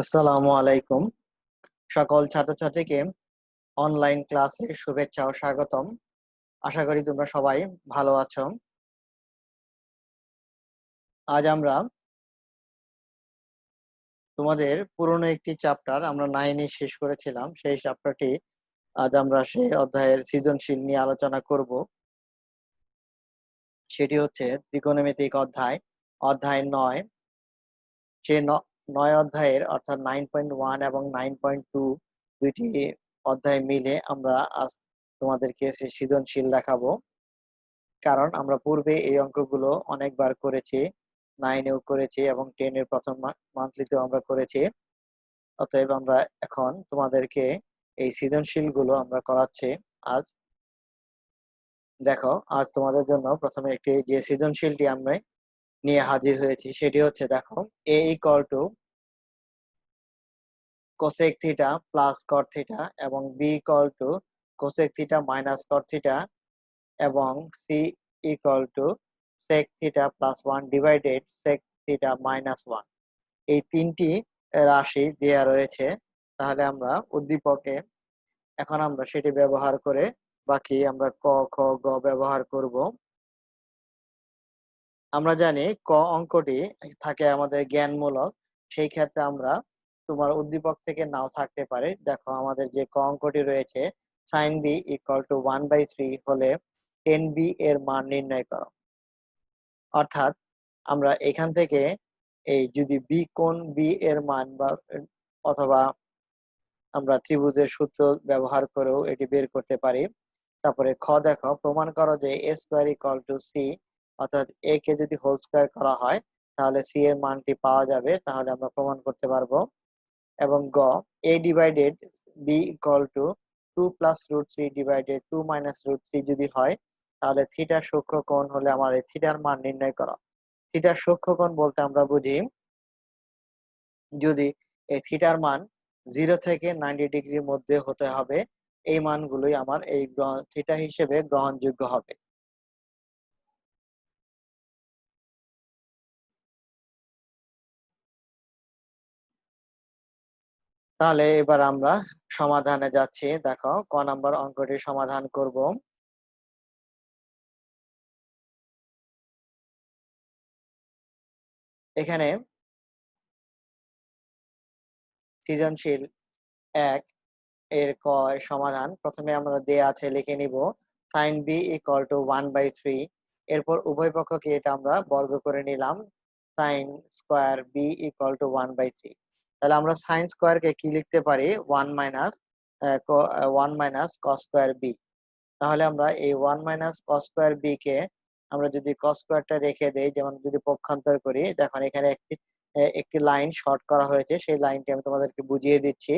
আসসালামু আলাইকুম। সকল ছাত্রছাত্রীকে অনলাইন ক্লাসে শুভেচ্ছা ও স্বাগতম। আশা করি তোমরা সবাই ভালো আছো। আজ আমরা তোমাদের পুরনো একটি চ্যাপ্টার আমরা 9 শেষ করেছিলাম, সেই চ্যাপ্টারটি আজ আমরা সেই অধ্যায়ের সৃজনশীল নিয়ে আলোচনা করব। সেটি হচ্ছে ত্রিকোণমিতিক অধ্যায়, অধ্যায় 9। সেই 9 অধ্যায়ের অর্থাৎ 9.1 এবং 9.2 দুইটি অধ্যায় মিলে আমরা আজ তোমাদেরকে সেই সৃজনশীল দেখাবো। কারণ আমরা পূর্বে এই অঙ্কগুলো অনেকবার করেছি, 9-এও করেছি এবং 10-এর প্রথম মান্থলিতেও আমরা করেছি। অতএব আমরা এখন তোমাদেরকে এই সৃজনশীল গুলো আমরা করাচ্ছি আজ। দেখো, আজ তোমাদের জন্য প্রথমে একটি যে সৃজনশীলটি আমরা নিয়ে হাজির হয়েছি সেটি হচ্ছে, দেখো, a equal to cosec theta plus cot theta এবং b equal to cosec theta minus cot theta এবং c equal to sec theta plus 1 divided sec theta minus 1। এই তিনটি রাশি দেয়া রয়েছে। তাহলে আমরা উদ্দীপকে এখন আমরা সেটি ব্যবহার করে বাকি আমরা ক, খ, গ ব্যবহার করব। আমরা জানি ক অঙ্কটি থাকে আমাদের জ্ঞানমূলক, সেই ক্ষেত্রে আমরা তোমার উদ্দীপক থেকে নাও থাকতে পারে। দেখো, আমাদের যে ক অঙ্কটি রয়েছে, সাইন বি ইকুয়াল টু 1/3 হলে টেন বি এর মান নির্ণয় করো। অর্থাৎ আমরা এখান থেকে এই যদি বি কোণ বি এর মান বা অথবা আমরা ত্রিভুজের সূত্র ব্যবহার করেও এটি বের করতে পারি। তারপরে খ, দেখো, প্রমাণ করো যে এ স্কোয়ার ইকুয়াল টু সি, অর্থাৎ এ কে যদি হোল স্কোয়ার করা হয় তাহলে সি এর মানটি পাওয়া যাবে, তাহলে আমরা প্রমাণ করতে পারবো। এবং গ, A divided B equal to 2 plus root 3 divided 2 minus root 3 যদি হয় তাহলে থিটার সূক্ষ্মকোণ হলে আমার এই থিটার মান নির্ণয় করা। থিটার সূক্ষ্মকোণ বলতে আমরা বুঝি যদি এই থিটার মান 0 থেকে 90 ডিগ্রির মধ্যে হতে হবে, এই মানগুলোই আমার এই থিটা হিসেবে গ্রহণযোগ্য হবে। তাহলে এবার আমরা সমাধানে যাচ্ছি। দেখো, ক নাম্বার অঙ্কটি সমাধান করব। এখানে সৃজনশীল 1 এর ক এর সমাধান প্রথমে আমরা দেয়া আছে লিখে নিব, সাইন বি ইকুয়াল টু 1/3। এরপর উভয় পক্ষকে এটা আমরা বর্গ করে নিলাম, sine square B equal to 1/3। তাহলে আমরা সাইন স্কোয়ারকে কি লিখতে পারি, 1 মাইনাস কস স্কোয়ার বি। তাহলে আমরা এই 1 মাইনাস কস স্কোয়ার বি কে আমরা যদি কস স্কোয়ারটা রেখে দেই, যেমন যদি পক্ষান্তর করি, দেখুন এখানে একটি লাইন শর্ট করা হয়েছে, সেই লাইনটি আমি তোমাদেরকে বুঝিয়ে দিচ্ছি।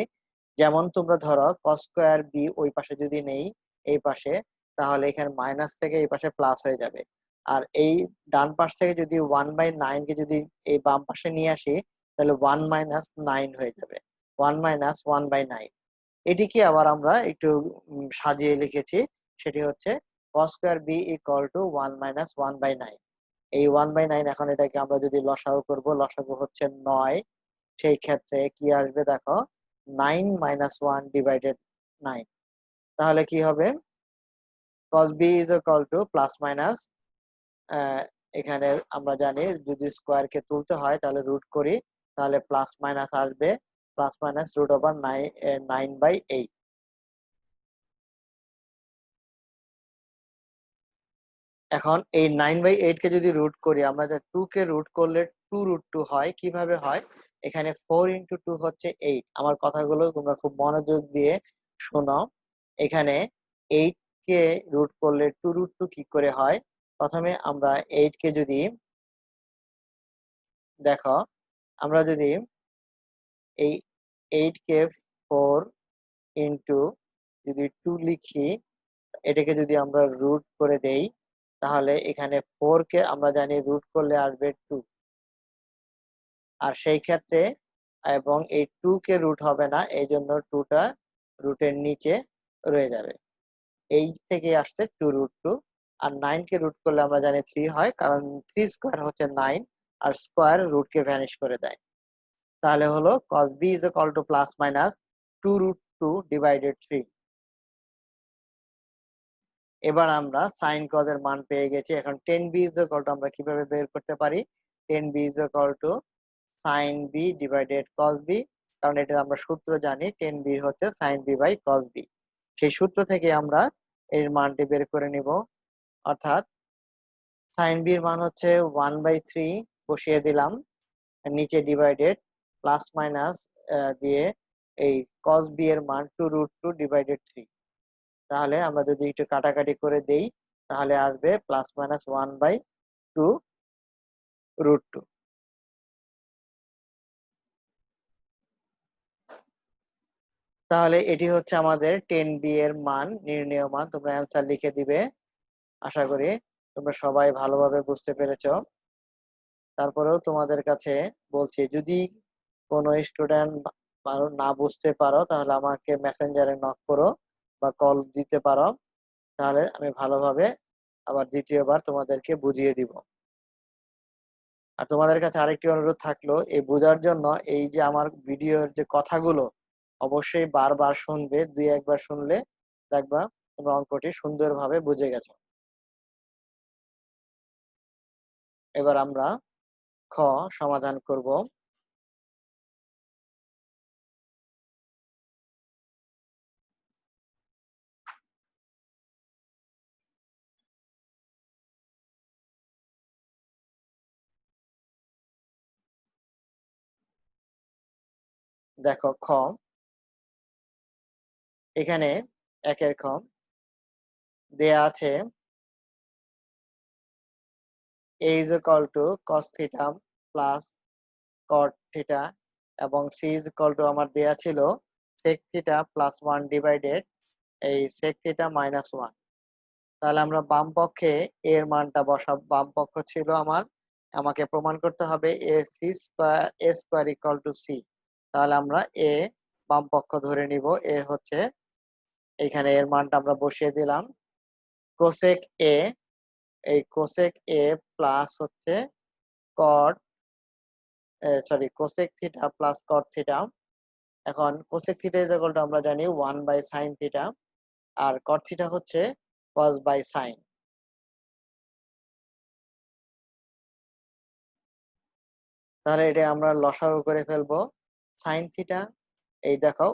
যেমন তোমরা ধরো কস স্কোয়ার বি ওই পাশে যদি নেই এই পাশে, তাহলে এখানে মাইনাস থেকে এই পাশে প্লাস হয়ে যাবে। আর এই ডান পাশ থেকে যদি 1/9 কে যদি এই বাম পাশে নিয়ে আসি তাহলে 1 - 9 হয়ে যাবে, 1 - 1/9। এটিকে আবার আমরা একটু সাজিয়ে লিখেছি, সেটি হচ্ছে cos square B equal to 1 - 1/9। এই 1/9 এখন এটাকে আমরা যদি লসাগু করব, লসাগু হচ্ছে 9, সেই ক্ষেত্রে কি আসবে দেখো, 9 - 1 ডিভাইডেড 9। তাহলে কি হবে, cos b is equal two plus minus, এখানে আমরা জানি যদি স্কোয়ার কে তুলতে হয় তাহলে রুট করি, তাহলে প্লাস মাইনাস আসবে, প্লাস মাইনাস রুট ওভার 9/8। এখন এই 9/8 কে যদি রুট করি, আমরা যে 2 কে রুট করলে 2√2 হয়, কিভাবে হয়, এখানে 4 × 2 হচ্ছে 8। আমার কথাগুলো তোমরা খুব মনোযোগ দিয়ে শোনো। এখানে 8 কে রুট করলে 2√2 কি করে হয়, প্রথমে আমরা 8 কে যদি দেখো, আমরা যদি এই 8 কে 4 ইন্টু যদি 2 লিখি, এটাকে যদি আমরা রুট করে দেই তাহলে এখানে 4 কে আমরা জানি রুট করলে আসবে 2, আর সেই ক্ষেত্রে এবং এই 2 কে রুট হবে না, এই জন্য 2টা রুটের নিচে রয়ে যাবে। এই থেকে আসছে 2√2। আর 9 কে রুট করলে আমরা জানি 3 হয়, কারণ 3 স্কোয়ার হচ্ছে 9, আর স্কোয়ার রুট কে ভ্যানিশ করে দেয়। তাহলে হলো cos b is equal to plus minus 2 root 2 divided 3। এবার আমরা sin cos এর মান পেয়ে গেছি। এখন tan b is equal to আমরা কিভাবে বের করতে পারি? tan b is equal to sin b divided cos b, কারণ এটা আমরা সূত্র জানি tan b হচ্ছে sin b by cos b। সেই সূত্র থেকে আমরা এর মানটি বের করে নিব, অর্থাৎ sin b এর মান হচ্ছে 1/3 বসিয়ে দিলাম, নিচে ডিভাইডেড প্লাস মাইনাস দিয়ে এই cos b এর মান 2 root 2 divided 3। তাহলে আমরা যদি একটু কাটাকাটি করে দেই তাহলে আসবে প্লাস মাইনাস 1/2 root 2। তাহলে এটি হচ্ছে আমাদের 10b এর মান, নির্ণেয় মান। তোমরা অ্যান্সার লিখে দিবে। আশা করি তোমরা সবাই ভালোভাবে বুঝতে পেরেছো। তারপরেও তোমাদের কাছে বলছি, যদি কোনো স্টুডেন্ট না বুঝতে পারো তাহলে আমাকে মেসেঞ্জারে নক করো বা কল দিতে পারো, তাহলে আমি ভালোভাবে আবার দ্বিতীয়বার তোমাদেরকে বুঝিয়ে দিব। আর তোমাদের কাছে আরেকটি অনুরোধ থাকলো, এই বোঝার জন্য এই যে আমার ভিডিওর যে কথাগুলো অবশ্যই বারবার শুনবে। 2-1বার শুনলে দেখবা তোমরা অঙ্কটি সুন্দরভাবে বুঝে গেছো। এবার আমরা খ সমাধান করব। দেখো খ, এখানে 1-এর খ দেয়া আছে a is equal to cos theta plus cot theta এবং c is equal to আমার দেয়া ছিল sec theta plus 1 divided এই sec theta minus 1। তাহলে আমরা বাম পক্ষে এর মানটা বসাব। বাম পক্ষ ছিল আমাকে প্রমাণ করতে হবে a square equal to c। তাহলে আমরা a বাম পক্ষ ধরে নিব। এর হচ্ছে এখানে এর মানটা আমরা বসিয়ে দিলাম। কোসেক a, এই কোসেক a প্লাস হচ্ছে cot cosec theta plus cot theta. এখন cosec theta is equal to আমরা জানি 1/sin থিটা, আর কট থিটা হচ্ছে cos বাই sin। তাহলে এটা আমরা লসাগু করে ফেলবো। sin থিটা, এই দেখো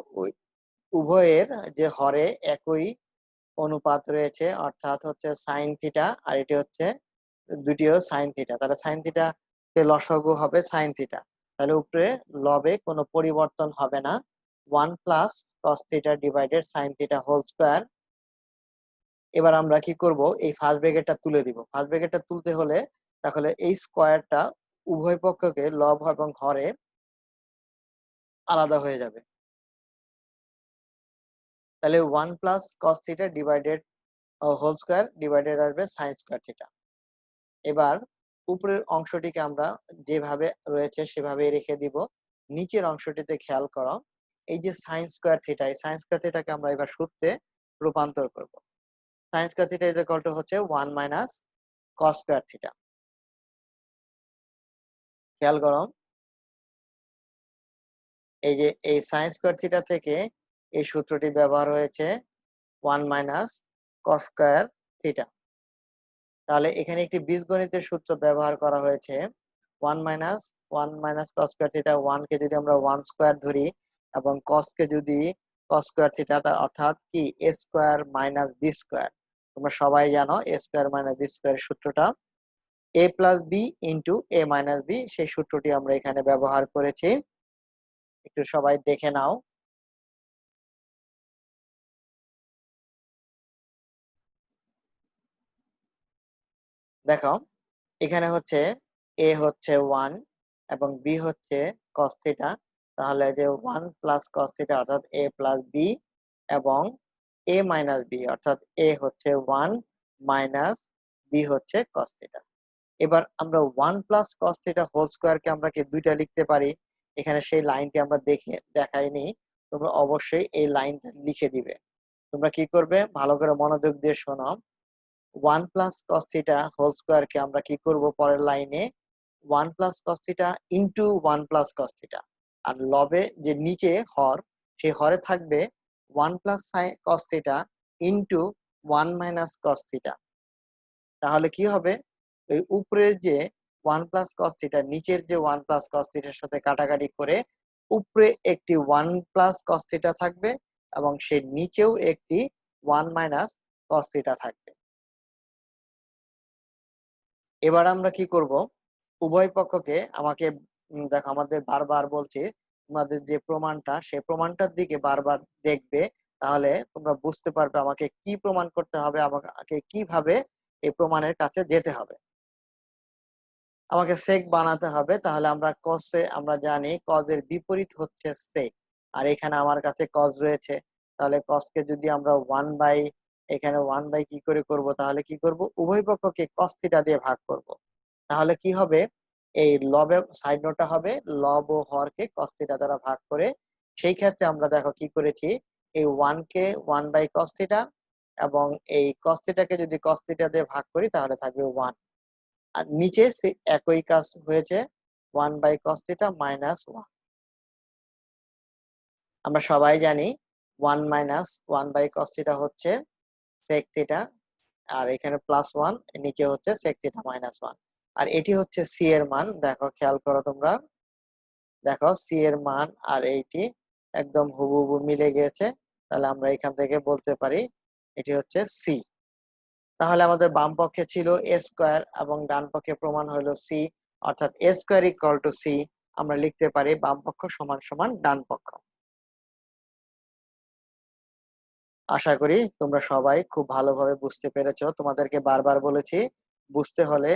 উভয়ের যে হরে একই অনুপাত রয়েছে, অর্থাৎ হচ্ছে sin থিটা আর এটি হচ্ছে দুটিও sin থিটা। তাহলে sin থিটা কে লসাগু হবে sin থিটা। তাহলে উপরে লবে কোনো পরিবর্তন হবে না। 1 plus cos theta divided sin theta whole square. এবার আমরা কি করব, এই ফার্স্ট ব্র্যাকেটটা তুলে দিব। ফার্স্ট ব্র্যাকেটটা তুলতে হলে তাহলে এই স্কয়ারটা উভয় পক্ষকে লব এবং হরে আলাদা হয়ে যাবে। তাহলে 1 plus cos theta divided whole square divided আসবে sin স্কয়ার থিটা। এবার উপরের অংশটিকে আমরা যেভাবে রয়েছে সেভাবে রেখে দিব। নিচের অংশটিতে খেয়াল করো, এই যে sin স্কয়ার থিটা, এই sin স্কয়ার থিটাকে আমরা এবার সূত্রে রূপান্তর করব। sin square theta is equal two হচ্ছে 1 মাইনাস cos স্কয়ার থিটা। খেয়াল করো, এই যে এই sin স্কয়ার থিটা থেকে এই সূত্রটি ব্যবহার হয়েছে 1 মাইনাস cos স্কয়ার থিটা। তাহলে এখানে একটি বীজগণিতের সূত্র ব্যবহার করা হয়েছে 1 মাইনাস cos স্কয়ার থিটা। 1 কে যদি আমরা 1 স্কয়ার ধরি এবং cos কে যদি cos স্কয়ার থিটা, অর্থাৎ কি a square minus b square. তোমরা সবাই জানো a স্কয়ার মাইনাস b স্কয়ারের সূত্রটা a plus b into a minus b, সেই সূত্রটি আমরা এখানে ব্যবহার করেছি। একটু সবাই দেখে নাও। দেখো এখানে হচ্ছে a হচ্ছে 1 এবং b হচ্ছে cos থিটা। তাহলে যে 1 প্লাস cos থিটা অর্থাৎ a প্লাস b এবং a মাইনাস b অর্থাৎ a হচ্ছে 1 মাইনাস b হচ্ছে cos থিটা। এবার আমরা 1 প্লাস cos থিটা হোল স্কয়ারকে আমরা কি দুইটা লিখতে পারি? এখানে সেই লাইনটি আমরা দেখাইনি, তোমরা অবশ্যই এই লাইনটা লিখে দিবে। তোমরা কি করবে, ভালো করে মনোযোগ দিয়ে শোনো। 1 প্লাস cos থিটা হোল স্কয়ারকে আমরা কি করব পরের লাইনে 1 plus cos theta into 1 plus cos theta. আর লবে যে নিচে হর, সেই হরে থাকবে 1 plus cos theta into 1 minus cos theta. তাহলে কি হবে, ওই উপরের যে 1 প্লাস কস থিটা, নিচের যে 1 প্লাস কস থিটার সাথে কাটাকাটি করে উপরে একটি 1 প্লাস কস থিটা থাকবে এবং সেই নিচেও একটি 1 মাইনাস কস থিটা থাকবে। এবার আমরা কি করব, উভয় পক্ষকে আমাকে দেখো আমাদের বারবার বলছি তোমাদের যে প্রমাণটা, সেই প্রমাণটার দিকে বারবার দেখবে, তাহলে তোমরা বুঝতে পারবে আমাকে কি প্রমাণ করতে হবে, আমাকে কিভাবে এই প্রমাণের কাছে যেতে হবে। আমাকে সেক বানাতে হবে, তাহলে আমরা জানি কজের বিপরীত হচ্ছে সেক, আর এখানে আমার কাছে কজ রয়েছে, তাহলে কজকে যদি আমরা 1/, এখানে 1/, কি করে করব, তাহলে কি করব, উভয় পক্ষকে কস থিটা দিয়ে ভাগ করব। তাহলে কি হবে, এই লবে সাইড নোটটা হবে লব ও হরকে কস থিটা দ্বারা ভাগ করে, সেই ক্ষেত্রে আমরা দেখো কি করেছি, এই 1 কে 1/cos থিটা এবং এই cos থিটাকে যদি cos থিটা দিয়ে ভাগ করি তাহলে থাকবে 1, আর নিচে একই কাজ হয়েছে 1/cos থিটা মাইনাস 1। আমরা সবাই জানি 1 মাইনাস 1/cos থিটা হচ্ছে sec থিটা, আর এখানে +1, নিচে হচ্ছে sec থিটা মাইনাস 1, আর এটি হচ্ছে সি এর মান। দেখো খেয়াল করো তোমরা, দেখো সি এর মান আর এইটি একদম হুবহু মিলে গিয়েছে, তাহলে আমরা এখান থেকে বলতে পারি এটি হচ্ছে সি। তাহলে আমাদের বাম পক্ষে ছিল এ স্কোয়ার এবং ডান পক্ষে প্রমাণ হলো সি, অর্থাৎ এ স্কোয়ার ইকুয়াল টু সি। আমরা লিখতে পারি বাম পক্ষ সমান সমান ডান পক্ষ। আশা করি তোমরা সবাই খুব ভালোভাবে বুঝতে পেরেছো। তোমাদেরকে বারবার বলেছি, বুঝতে হলে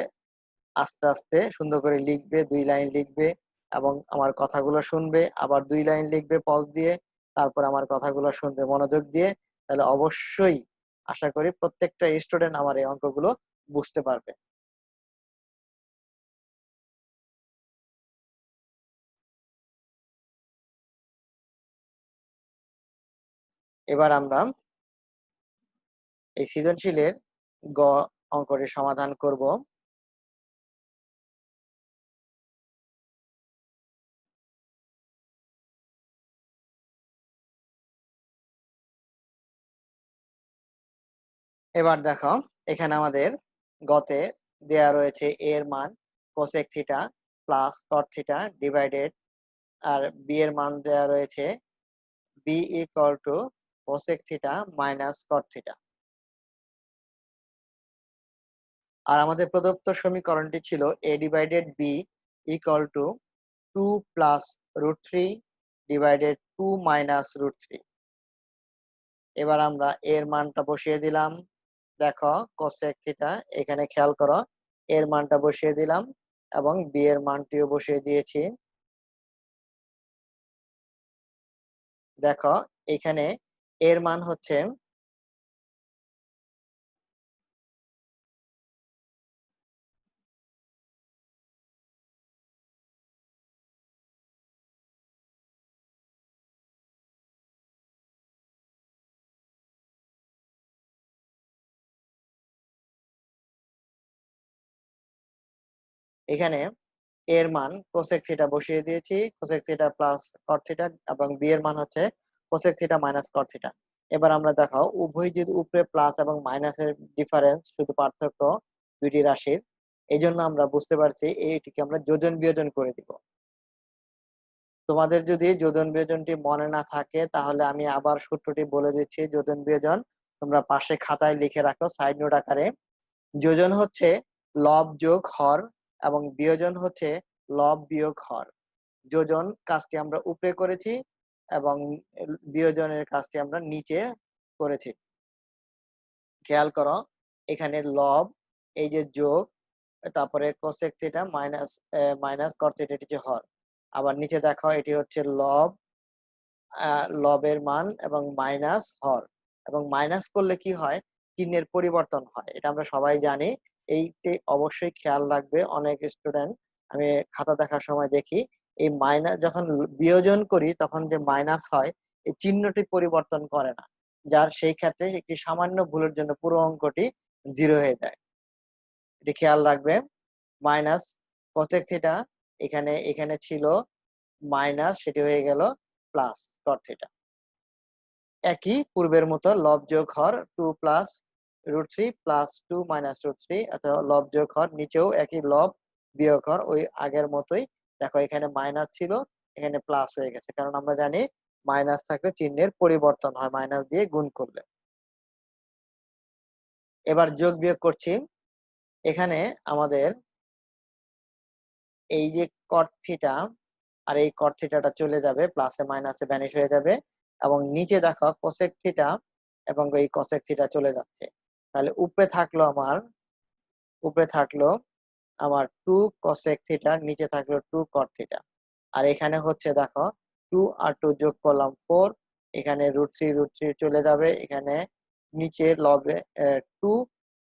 আস্তে আস্তে সুন্দর করে লিখবে, 2 লাইন লিখবে এবং আমার কথাগুলো শুনবে, আবার 2 লাইন লিখবে পজ দিয়ে, তারপর আমার কথাগুলো শুনবে মনোযোগ দিয়ে। তাহলে অবশ্যই আশা করি প্রত্যেকটা স্টুডেন্ট আমার এই অঙ্কগুলো বুঝতে পারবে। এবার আমরা এই সৃজনশীলের গ অঙ্কটি সমাধান করব। এবার দেখো এখানে আমাদের গতে দেয়া রয়েছে a এর মান cosec theta plus cot theta divided, আর বি এর মান দেয়া রয়েছে B equal to cosec theta minus cot theta. আর আমাদের প্রদত্ত সমীকরণটি ছিল a divided B equal to 2 plus √3 divided 2 minus √3। এবার আমরা এর মানটা বসিয়ে দিলাম। দেখো কোসেক থিটা, এখানে খেয়াল করো এর মানটা বসিয়ে দিলাম এবং বি এর মানটিও বসিয়ে দিয়েছি। দেখো এখানে এর মান হচ্ছে এখানে এর মান কোসেক থিটা বসিয়ে দিয়েছি, cosec theta plus cot theta, এবং বি এর মান হচ্ছে cosec theta minus cot theta. এবার আমরা দেখাও উভয় যদি উপরে প্লাস এবং মাইনাসের ডিফারেন্স, শুধু পার্থক্য দুইটি রাশির, এই জন্য আমরা বুঝতে পারছি এইটিকে আমরা যোজন বিয়োজন করে দিব। তোমাদের যদি যোজন বিয়োজনটি মনে না থাকে তাহলে আমি আবার সূত্রটি বলে দিচ্ছি। যোজন বিয়োজন তোমরা পাশে খাতায় লিখে রাখো সাইড নোট আকারে। যোজন হচ্ছে লব যোগ হর এবং বিয়োজন হচ্ছে লব বিয়োগ হর। যোজন কাজটি আমরা উপরে করেছি এবং বিয়োজনের কাজটি আমরা নিচে করেছি। খেয়াল করো এখানে লব, এই যে যোগ, তারপরে cosec theta minus minus cot theta, এটি হচ্ছে হর। আবার নিচে দেখো এটি হচ্ছে লব, লবের মান এবং মাইনাস হর, এবং মাইনাস করলে কি হয়, চিহ্নের পরিবর্তন হয়, এটা আমরা সবাই জানি। এইটি অবশ্যই খেয়াল রাখবে। অনেক স্টুডেন্ট আমি খাতা দেখার সময় দেখি এই মাইনাস যখন বিয়োজন করি তখন যে মাইনাস হয়, এই চিহ্নটি পরিবর্তন করে না, যার সেই ক্ষেত্রে একটি সামান্য ভুলের জন্য পুরো অঙ্কটি 0 হয়ে যায়। এটি খেয়াল রাখবে। মাইনাস কোসেক থিটা, এখানে এখানে ছিল মাইনাস সেটি হয়ে গেল প্লাস কট থিটা। একই পূর্বের মতো লব যোগ হর 2 প্লাস √3 প্লাস 2 মাইনাস √3, অথবা লব যোগ হর নিচেও একই লব বিয়োগ হর ওই আগের মতোই। দেখো এখানে মাইনাস ছিল, এখানে প্লাস হয়ে গেছে, কারণ আমরা জানি মাইনাস থাকলে চিহ্নের পরিবর্তন হয় মাইনাস দিয়ে গুণ করলে। এবার যোগ বিয়োগ করছি। এখানে আমাদের এই যে কট থিটা আর এই কট থিটাটা চলে যাবে, প্লাসে মাইনাসে ভ্যানিশ হয়ে যাবে, এবং নিচে দেখো কোসেক থিটা এবং এই কোসেক থিটা চলে যাচ্ছে। তাহলে উপরে থাকলো আমার 2 কোসেক থিটা, নিচে থাকলো 2 কট থিটা। আর এখানে হচ্ছে দেখো 2 আর 2 যোগ করলাম 4, এখানে √3 চলে যাবে, এখানে নিচে লবে 2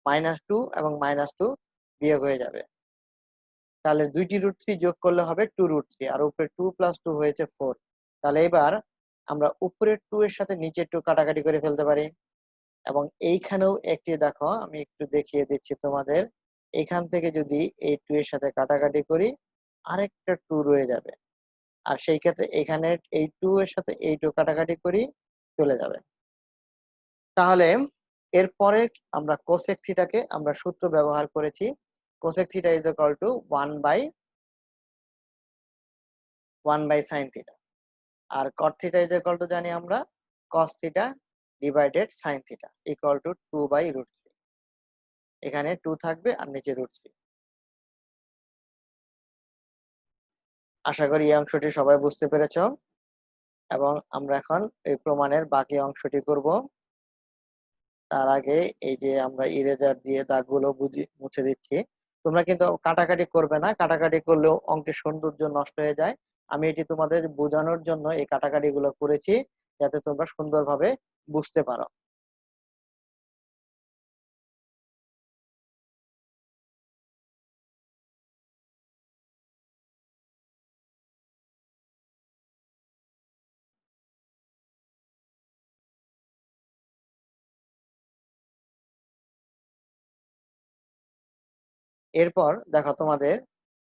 -2 এবং -2 বিয়োগ হয়ে যাবে। তাহলে দুইটি √3 যোগ করলে হবে 2√3, আর উপরে 2 + 2 হয়েছে 4। তাহলে এবার আমরা উপরের 2 এর সাথে নিচের 2 কাটাকাটি করে ফেলতে পারি, এবং এইখানেও একটি দেখো আমি একটু দেখিয়ে দিচ্ছি তোমাদের। এখান থেকে যদি এই 2 এর সাথে কাটাকাটি করি, আরেকটা 2 রয়ে যাবে, আর সেই ক্ষেত্রে এখানে এই 2 এর সাথে এই 2 কাটাকাটি করি, চলে যাবে। তাহলে এরপরে আমরা কোসেক থিটাকে আমরা সূত্র ব্যবহার করেছি। Cosec theta is equal to 1 by sine theta, আর cot theta is equal to জানি আমরা cos theta divided sine theta equal to 2/√3। এখানে 2 থাকবে আর নিচে √3। আশা করি এই অংশটি সবাই বুঝতে পেরেছ, এবং আমরা এখন এই প্রমাণের বাকি অংশটি করব। তার আগে এই যে আমরা ইরেজার দিয়ে দাগগুলো মুছে দিচ্ছি। তোমরা কিন্তু কাটাকাটি করবে না, কাটাকাটি করলেও অঙ্কের সৌন্দর্য নষ্ট হয়ে যায়। আমি এটি তোমাদের বোঝানোর জন্য এই কাটাকাটি গুলো করেছি, যাতে তোমরা সুন্দরভাবে বুঝতে পারো। এরপর দেখো তোমাদের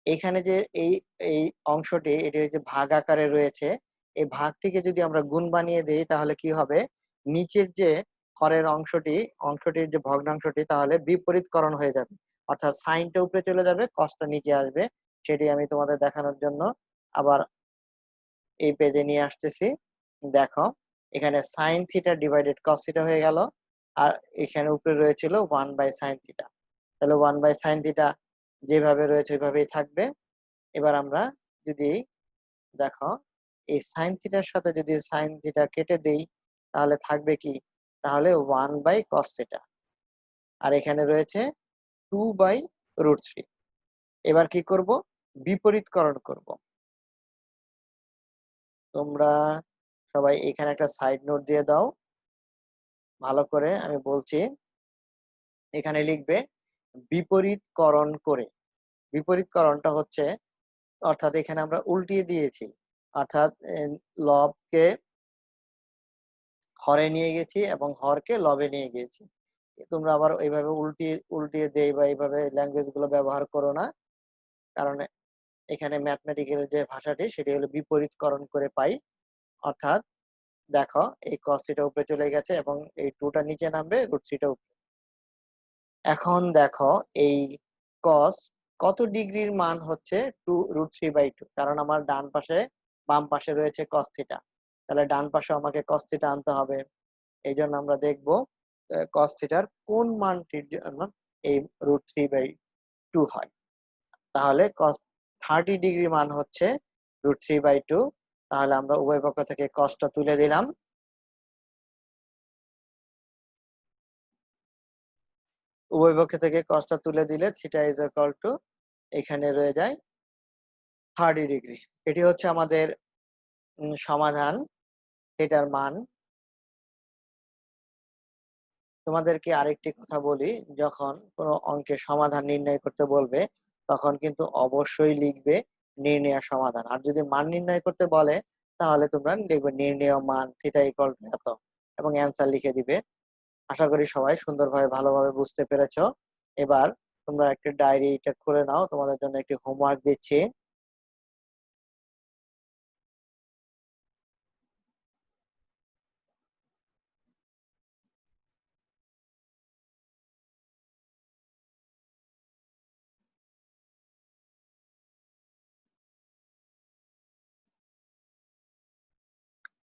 এখানে যে এই এই অংশটি, এটি হচ্ছে ভাগ আকারে রয়েছে। এই ভাগটিকে যদি আমরা গুণ বানিয়ে দেই তাহলে কি হবে, নিচের যে হরের অংশটির যে ভগ্নাংশটি তাহলে বিপরীতকরণ হয়ে যাবে, অর্থাৎ সাইনটা উপরে চলে যাবে, কসটা নিচে আসবে। সেটি আমি তোমাদের দেখানোর জন্য আবার এই পেজে নিয়ে আসতেছি। দেখো এখানে sine theta divided cos theta হয়ে গেল, আর এখানে উপরে রয়েছিল 1/sin থিটা। তাহলে 1/sin থিটা যেভাবে রয়েছে ওইভাবেই থাকবে। এবার আমরা যদি দেখো এই সাইন থিটার সাথে যদি সাইন থিটা কেটে দেই, তাহলে থাকবে কি, তাহলে 1/cos থিটা, আর এখানে রয়েছে 2/√3। এবার কি করব, বিপরীতকরণ করব। তোমরা সবাই এখানে একটা সাইড নোট দিয়ে দাও ভালো করে, আমি বলছি। এখানে লিখবে বিপরীতকরণ করে। বিপরীতকরণটা হচ্ছে, অর্থাৎ এখানে আমরা উল্টিয়ে দিয়েছি, অর্থাৎ লবকে হরে নিয়ে গেছি এবং হরকে লবে নিয়ে গিয়েছি। তোমরা আবার এইভাবে উল্টিয়ে উল্টিয়ে দেই বা এইভাবে ল্যাঙ্গুয়েজ গুলো ব্যবহার করো না, কারণ এখানে ম্যাথমেটিক্যাল যে ভাষাটি সেটি হলো বিপরীতকরণ করে পাই। অর্থাৎ দেখো এই cos থিটা উপরে চলে গেছে এবং এই 2টা নিচে নামবে, √3টা উপরে। এখন দেখো এই cos কত ডিগ্রির মান হচ্ছে 2√3/2, কারণ আমার বাম পাশে রয়েছে cos থিটা, তাহলে ডান পাশে আমাকে cos থিটা আনতে হবে। এই জন্য আমরা দেখব cos থিটার কোন মানটির জন্য এই √3/2 হয়। তাহলে cos 30 ডিগ্রি মান হচ্ছে √3/2। তাহলে আমরা উভয় পক্ষ থেকে cosটা তুলে দিলাম। উভয় পক্ষ থেকে cosটা তুলে দিলে থিটা ইজ ইকুয়াল টু এখানে রয়ে যায় 30 ডিগ্রি। এটি হচ্ছে আমাদের সমাধান, এটার মান। তোমাদেরকে আরেকটি কথা বলি, যখন কোনো অঙ্কের সমাধান নির্ণয় করতে বলবে তখন কিন্তু অবশ্যই লিখবে নির্ণয় সমাধান, আর যদি মান নির্ণয় করতে বলে তাহলে তোমরা লিখবে নির্ণয় মান থিটা ইকুয়াল টু এত এবং অ্যান্সার লিখে দিবে। আশা করি সবাই সুন্দরভাবে ভালোভাবে বুঝতে পেরেছো। এবার তোমরা একটা ডায়েরিটা খুলে নাও, তোমাদের জন্য একটি হোমওয়ার্ক দিচ্ছি।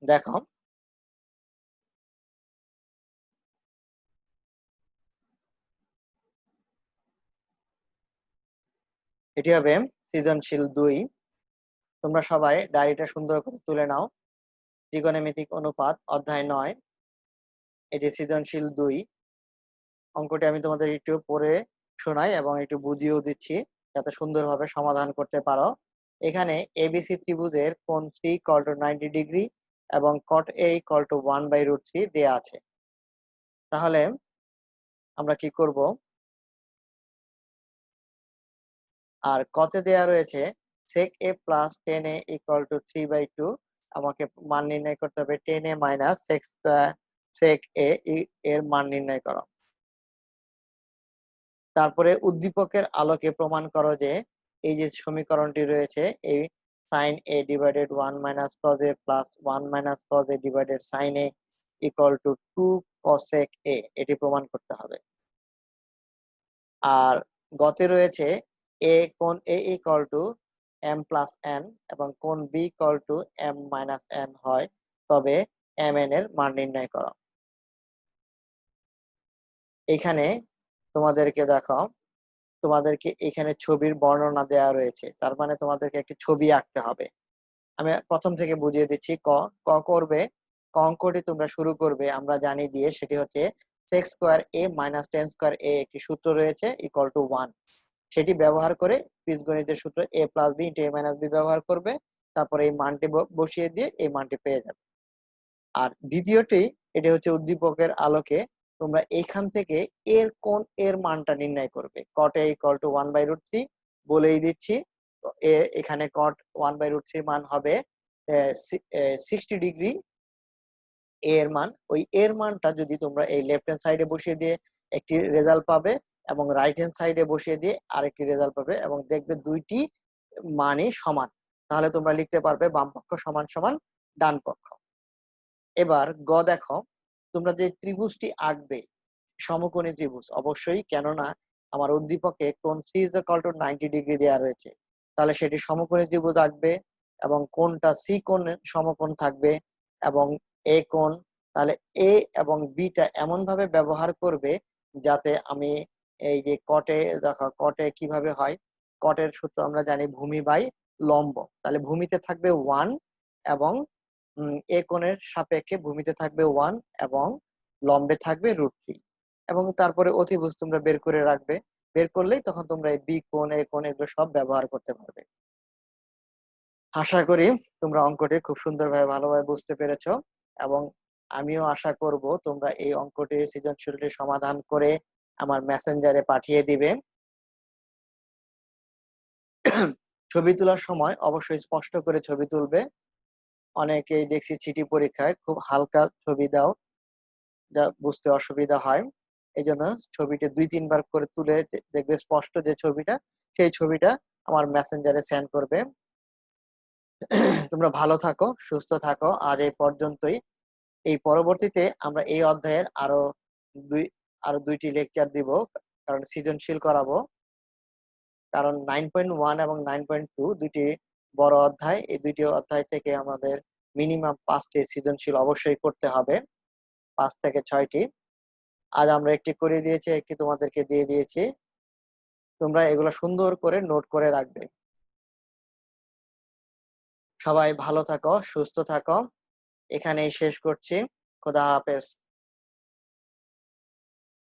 দেখো এটি হবে সৃজনশীল 2। তোমরা সবাই ডায়েরিটা সুন্দর করে তুলে নাও। ত্রিকোণমিতিক অনুপাত অধ্যায় 9, এটি সৃজনশীল 2। অঙ্কটি আমি তোমাদের একটু পড়ে শোনাই এবং একটু বুঝিয়েও দিচ্ছি যাতে সুন্দরভাবে সমাধান করতে পারো। এখানে এবিসি ত্রিভুজের কোণ সি ইকুয়াল টু 90 ডিগ্রি এবং কট এ ইকুয়াল টু 1/√3 দেয়া আছে। তাহলে আমরা কি করব, আর কতে দেয়া রয়েছে sec a plus 10a equal to 3/2। আমাকে মান নির্ণয় করতে হবে 10a মাইনাস sec a এর মান নির্ণয় করো। তারপরে উদ্দীপকের আলোকে প্রমাণ করো যে এই যে সমীকরণটি রয়েছে, এই sin a divided 1 minus cos a plus 1 minus cos a divided sin a equal to 2 cosec a, এটি প্রমাণ করতে হবে। আর গতে রয়েছে এ কোণ A equal to M plus N এবং কোণ B equal to M minus N হয়, তবে এম এন এর মান নির্ণয় করো। এখানে তোমাদেরকে দেখো, তোমাদেরকে এখানে ছবির বর্ণনা দেওয়া রয়েছে, তার মানে তোমাদেরকে একটি ছবি আঁকতে হবে। আমি প্রথম থেকে বুঝিয়ে দিচ্ছি। ক ক করবে, ক অঙ্কটি তোমরা শুরু করবে আমরা জানি দিয়ে, সেটি হচ্ছে sec square a minus tan square a একটি সূত্র রয়েছে ইকুয়াল টু 1। সেটি ব্যবহার করে বীজগণিতের সূত্র a plus b into a minus b ব্যবহার করবে, তারপরে এই মানটি বসিয়ে দিয়ে এই মানটি পেয়ে যাবে। আর দ্বিতীয়টি, এটি হচ্ছে উদ্দীপকের আলোকে তোমরা এইখান থেকে এর কোণ এর মানটা নির্ণয় করবে। cot a ইকুয়াল টু 1/√3 বলেই দিচ্ছি। তো এখানে cot 1/√3 মান হবে 60 ডিগ্রি। এর মান, ওই এর মানটা যদি তোমরা এই লেফট হ্যান্ড সাইডে বসিয়ে দিয়ে একটি রেজাল্ট পাবে এবং রাইট হ্যান্ড সাইডে বসিয়ে দিয়ে আরেকটি রেজাল্ট পাবে এবং দেখবে দুইটি মানই সমান, তাহলে তোমরা লিখতে পারবে বাম পক্ষ সমান সমান ডান পক্ষ। এবার গ দেখো, তোমরা যে ত্রিভুজটি আঁকবে সমকোণী ত্রিভুজ অবশ্যই, কেননা আমার উদ্দীপকে কোণ C is equal to 90 degree দেওয়া রয়েছে, তাহলে সেটি সমকোণী ত্রিভুজ আঁকবে এবং কোণটা সি কোণ সমকোণ থাকবে এবং এ কোণ, তাহলে এ এবং বিটা এমন ভাবে ব্যবহার করবে যাতে আমি এই যে কটে, দেখো কটে কিভাবে হয়, কটের সূত্র আমরা জানি ভূমি বাই লম্ব, তাহলে ভূমিতে থাকবে 1 এবং এ কোণের সাপেক্ষে ভূমিতে থাকবে 1 এবং লম্বে থাকবে √3 এবং তারপরে অতিভুজ তোমরা বের করে রাখবে। বের করলেই তখন তোমরা এই বি কোণ এ কোণ এগুলো সব ব্যবহার করতে পারবে। আশা করি তোমরা অঙ্কটি খুব সুন্দরভাবে ভালোভাবে বুঝতে পেরেছো এবং আমিও আশা করব তোমরা এই অঙ্কটির সৃজনশীলটি সমাধান করে আমার মেসেঞ্জারে পাঠিয়ে দিবে। ছবি তোলার সময় অবশ্যই স্পষ্ট করে ছবি তুলবে। অনেকেই দেখছি সিটি পরীক্ষায় খুব হালকা ছবি দাও, যা বুঝতে অসুবিধা হয়। এই জন্য ছবিটা 2-3 বার করে তুলে দেখবে স্পষ্ট যে ছবিটা, সেই ছবিটা আমার মেসেঞ্জারে সেন্ড করবে। তোমরা ভালো থাকো, সুস্থ থাকো, আজ এই পর্যন্তই। এই পরবর্তীতে আমরা এই অধ্যায়ের দুই আরো 2টি লেকচার দিব, কারণ সৃজনশীল করাবো। কারণ 9.1 এবং 9.2 দুইটি বড় অধ্যায়, এই দুইটি অধ্যায় থেকে আমাদের মিনিমাম 5টি সৃজনশীল অবশ্যই করতে হবে, 5 থেকে 6টি। আজ আমরা একটি করে দিয়েছি, একটি তোমাদেরকে দিয়ে দিয়েছি, তোমরা এগুলো সুন্দর করে নোট করে রাখবে। সবাই ভালো থাকো, সুস্থ থাকো, এখানেই শেষ করছি। খোদা হাফেজ।